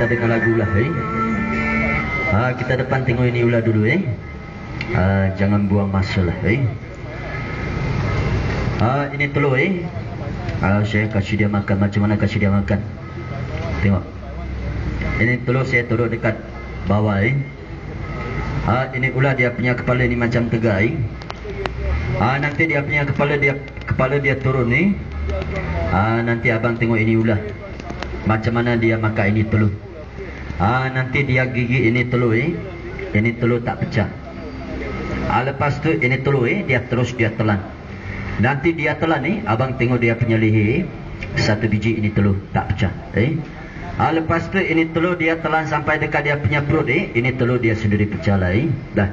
kita dengar lagu lah. Kita depan tengok ini ulah dulu. Jangan buang masa lah. Ini telur. Saya kasih dia makan. Macam mana kasih dia makan? Tengok. Ini telur saya turun dekat bawah. Ini ular dia punya kepala ni macam tegak. Nanti dia punya kepala dia turun ni. Nanti abang tengok ini ular macam mana dia makan ini telur. Nanti dia gigi ini telur. Ini telur tak pecah. Lepas tu ini telur dia terus dia telan. Nanti dia telan ni abang tengok dia punya leher. Satu biji ini telur tak pecah. Lepas tu ini telur dia telan sampai dekat dia punya perut. Ini telur dia sendiri pecah lah. Dah.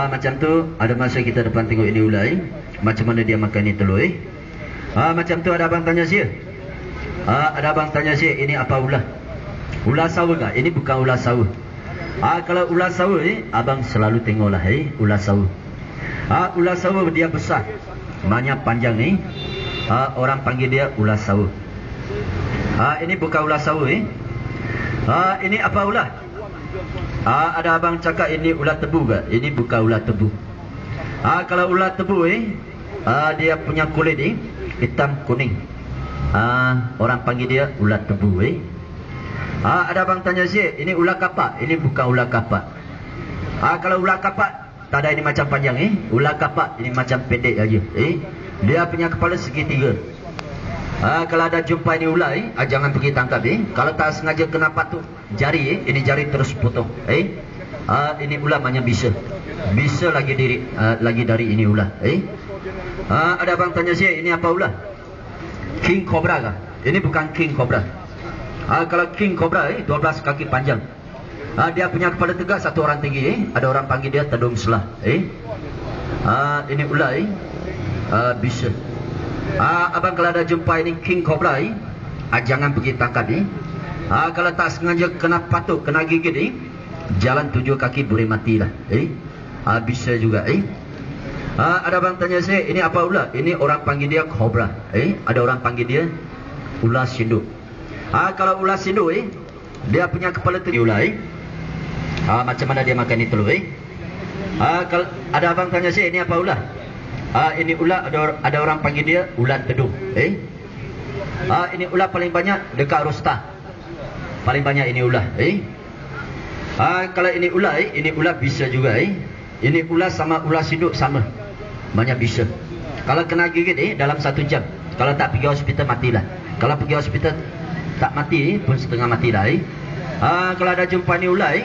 Macam tu ada masa kita depan tengok ini ular. Macam mana dia makan ini telur. Macam tu ada abang tanya saya. Ada abang tanya saya, ini apa ular? Ular sawa ke? Ini bukan ular sawa. Kalau ular sawa abang selalu tengoklah ular sawa. Ular sawa dia besar. Banyak panjang ni. Orang panggil dia ular sawa. Ini bukan ular sawa. Ini apa ular? Ada abang cakap ini ular tebu ke? Ini bukan ular tebu. Kalau ular tebu dia punya kulit hitam kuning. Orang panggil dia ular tebu. Ada abang tanya saya, ini ular kapak? Ini bukan ular kapak. Kalau ular kapak tak ada ini macam panjang. Ular kapak ini macam pendek aja. Dia punya kepala segitiga. Kalau ada jumpa ini ular jangan pergi tangkap. Kalau tak sengaja kena patuk jari ini jari terus potong. Ini ular banyak bisa lagi dari ini ular. Ada abang tanya saya, ini apa ular? King Cobra kah? Ini bukan King Cobra. Kalau King Cobra 12 kaki panjang. Dia punya kepala tegak, satu orang tinggi. Ada orang panggil dia tedung selah. Ini ular bisa. Abang kalau ada jumpa ini King Cobra jangan pergi tangkap. Kalau tak sengaja kena patuk, kena gigit jalan 7 kaki boleh mati lah. Bisa juga. Ada abang tanya saya, ini apa ular? Ini orang panggil dia cobra. Ada orang panggil dia ular sinduk. Kalau ular sinduk dia punya kepala tinggi ular. Macam mana dia makan itu telur. Kalau ada abang tanya saya, ini apa ular? Ini ular ada orang panggil dia ular tedung. Ini ular paling banyak dekat Rosta. Paling banyak ini ular. Kalau ini ular bisa juga. Ini ular sama ular sinduk sama. Banyak bisa. Kalau kena gigit dalam 1 jam. Kalau tak pergi hospital matilah. Kalau pergi hospital tak mati pun setengah matilah. Kalau ada jumpa ni ular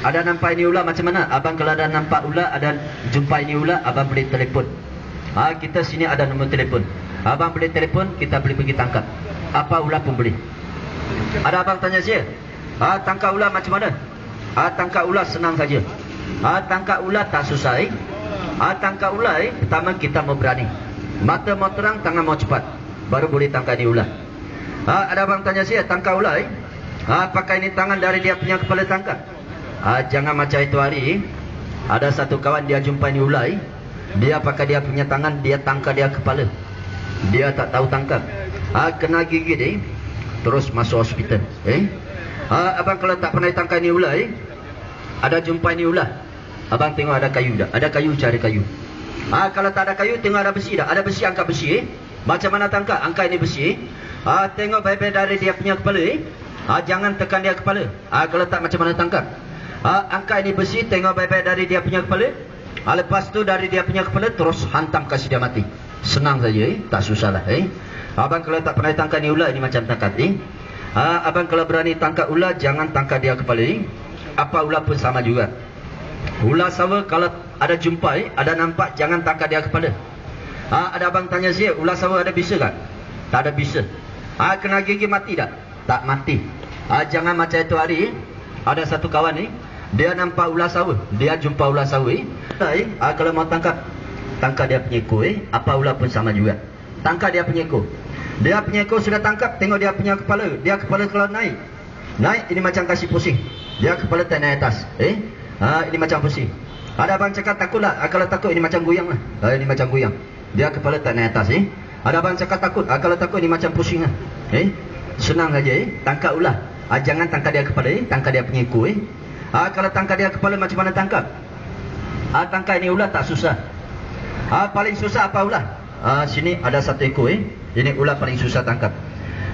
ada nampak ini ular macam mana? Abang kalau ada nampak ular, ada jumpa ini ular, abang boleh telefon. Kita sini ada nombor telefon. Abang boleh telefon, kita boleh pergi tangkap. Apa ular pun boleh. Ada abang tanya saya, tangkap ular macam mana? Tangkap ular senang saja. Tangkap ular tak susah. Tangkap ular pertama kita mau berani. Mata mau terang, tangan mau cepat, baru boleh tangkap ni ular. Ada abang tanya saya, tangkap ular pakai ni tangan dari dia punya kepala tangkap. Jangan macam itu hari. Ada satu kawan dia jumpa ni ular. Dia pakai dia punya tangan, dia tangkap dia kepala. Dia tak tahu tangkap. Kena gigit terus masuk hospital. Abang kalau tak pernah tangkap ni ular ada jumpa ni ular, abang tengok ada kayu tak? Ada kayu, cari kayu. Kalau tak ada kayu, tengok ada besi tak? Ada besi, angkat besi. Macam mana tangkap? Angkat ini besi. Tengok baik-baik dari dia punya kepala. Jangan tekan dia kepala. Kalau tak macam mana tangkap? Angkat ini besi, tengok baik-baik dari dia punya kepala. Lepas tu dari dia punya kepala terus hantam kasih dia mati. Senang saja, tak susah lah. Abang kalau tak pernah tangkap ni ular, ini macam tangkap abang kalau berani tangkap ular, jangan tangkap dia kepala. Apa ular pun sama juga. Ular sawa kalau ada jumpa ada nampak, jangan tangkap dia kepala. Ada abang tanya saya, ular sawa ada bisa tak? Tak ada bisa. Kena gigi mati tak? Tak mati. Jangan macam itu hari. Ada satu kawan dia nampak ular sawa, dia jumpa ular sawa. Kalau mau tangkap dia punya ekor. Apa ular pun sama juga. Tangkap dia punya ekor. Dia punya ekor sudah tangkap, tengok dia punya kepala. Dia kepala kalau naik, ini macam kasih pusing. Dia kepala tak naik atas. Ini macam pusing. Ada abang cakap takutlah. Kalau takut ini macam goyang lah. Ini macam goyang. Dia kepala tak naik atas. Ada abang cakap takut. Kalau takut ini macam pusing lah. Senang saja. Tangkap ular. Jangan tangkap dia kepala, tangkap dia punya ekor. Kalau tangkap dia kepala macam mana tangkap? Tangkap ini ular tak susah. Paling susah apa ular? Sini ada satu ekor. Ini ular paling susah tangkap.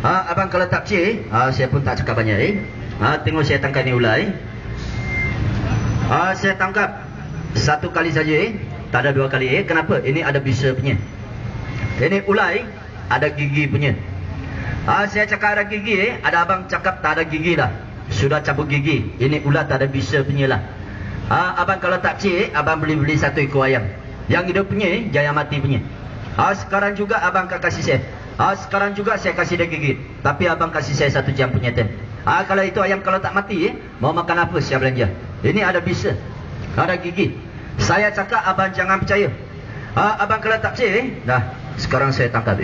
Abang kalau tak percaya, saya pun tak cakap banyak. Tengok saya tangkap ni ular. Saya tangkap satu kali saja. Tak ada dua kali. Kenapa? Ini ada bisa punya. Ini ular ada gigi punya. Saya cakap ada gigi. Ada abang cakap tak ada gigi lah. Sudah cabut gigi. Ini ular tak ada bisa punya lah. Abang kalau tak percaya, abang beli satu ekor ayam. Yang hidup punya, jangan mati punya. Sekarang juga abang akan kasih saya. Sekarang juga saya kasih dia gigit. Tapi abang kasih saya 1 jam punya time. Kalau itu ayam kalau tak mati, mau makan apa saya belanja. Ini ada bisa, ada gigi. Saya cakap abang jangan percaya. Abang kalau tak percaya, dah sekarang saya tangkap.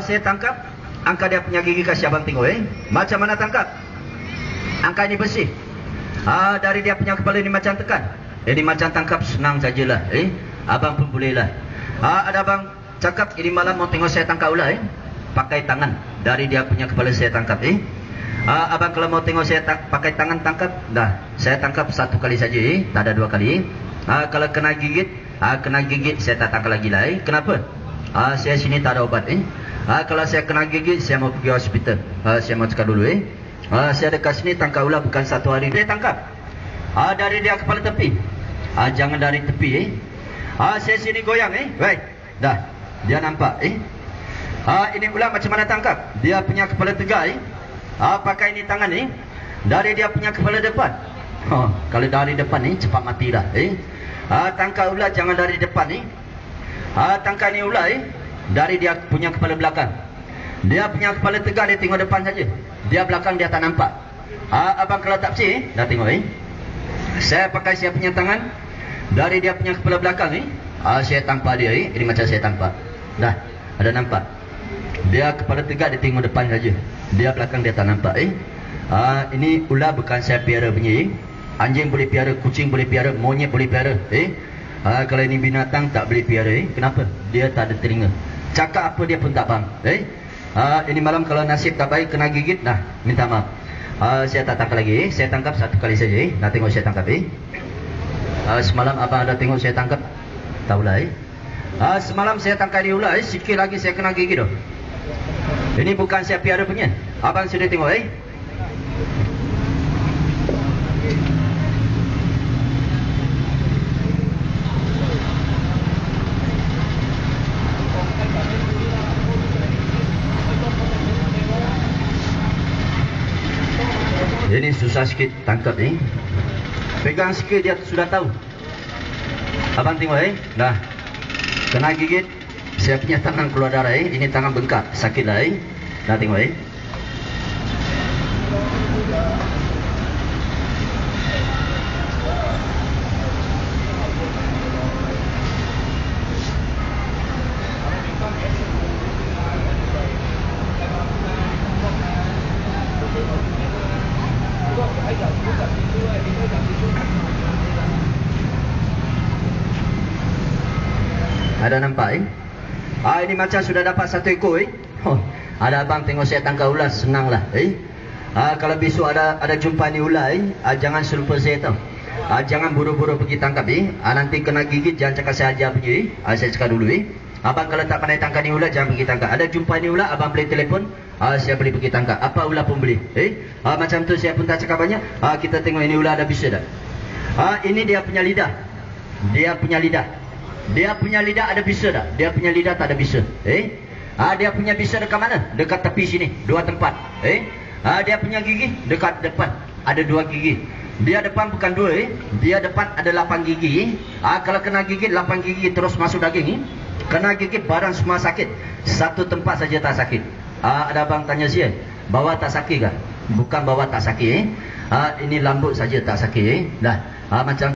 Saya tangkap. Angkat dia punya gigi, kasih abang tengok. Macam mana tangkap? Angkat ini bersih. Dari dia punya kepala ni macam tekan. Ini macam tangkap senang sajalah. Abang pun boleh lah. Ada abang cakap ini malam mau tengok saya tangkap ular. Pakai tangan. Dari dia punya kepala saya tangkap. Abang kalau mau tengok saya pakai tangan tangkap, dah saya tangkap 1 kali saja. Tak ada 2 kali. Kalau kena gigit, saya tak tangkap lagi lah. Kenapa? Saya sini tak ada obat. Kalau saya kena gigit, saya mau pergi hospital. Saya mau cakap dulu. Saya dekat sini tangkap ular bukan 1 hari. Dia tangkap. Dari dia kepala tepi. Jangan dari tepi. Saya sini goyang. Baik. Dah. Dia nampak. Ini ular macam mana tangkap? Dia punya kepala tegak. Pakai ini tangan ni. Dari dia punya kepala depan. Kalau dari depan ni cepat mati dah. Tangkap ular jangan dari depan ni. Tangkap ni ular dari dia punya kepala belakang. Dia punya kepala tegak, dia tengok depan saja. Dia belakang dia tak nampak. Abang kalau tak percaya, dah tengok. Saya pakai saya punya tangan. Dari dia punya kepala belakang ni, saya tampak dia. Ini macam saya tampak. Dah, ada nampak. Dia kepala tegak, dia tengok depan saja. Dia belakang dia tak nampak. Ini ular bukan saya piara punya. Anjing boleh piara, kucing boleh piara, monyet boleh piara. Kalau ini binatang tak boleh piara. Kenapa? Dia tak ada telinga. Cakap apa dia pun tak faham. Ini malam kalau nasib tak baik kena gigit, nah minta maaf. Saya tak tangkap lagi. Saya tangkap 1 kali saja. Nak tengok saya tangkap. Semalam abang ada tengok saya tangkap? Tahulah. Semalam saya tangkap di ular. Sikit lagi saya kena gigit. Ini bukan saya piara punya. Abang sudah tengok. Ini susah sikit tangkap ni. Pegang sikit dia sudah tahu. Abang tengok dah. Kena gigit. Saya punya tangan keluar darah Ini tangan bengkak. Sakit lah Dah tengok Ada nampak ini macam sudah dapat 1 ekor Ada abang tengok saya tangkap ular, senang lah kalau besok ada jumpa ni ular jangan selupa saya tau. Jangan buru-buru pergi tangkap nanti kena gigit, jangan cakap saya ajar pergi saya cakap dulu abang kalau tak pandai tangkap ni ular, jangan pergi tangkap. Ada jumpa ni ular, abang boleh telefon, saya boleh pergi tangkap. Apa ular pun boleh macam tu saya pun tak cakap banyak. Kita tengok ini ular ada bisa dah. Ini dia punya lidah. Dia punya lidah. Dia punya lidah ada bisa tak? Dia punya lidah tak ada bisa. Dia punya bisa dekat mana? Dekat tepi sini, 2 tempat. Dia punya gigi dekat depan, ada 2 gigi. Dia depan bukan 2 dia depan ada 8 gigi. Kalau kena gigit 8 gigi terus masuk daging kena gigit barang semua sakit. 1 tempat saja tak sakit. Ada abang tanya saya, bawah tak sakit kah? Bukan bawah tak sakit. Ini lambut saja tak sakit. Dah macam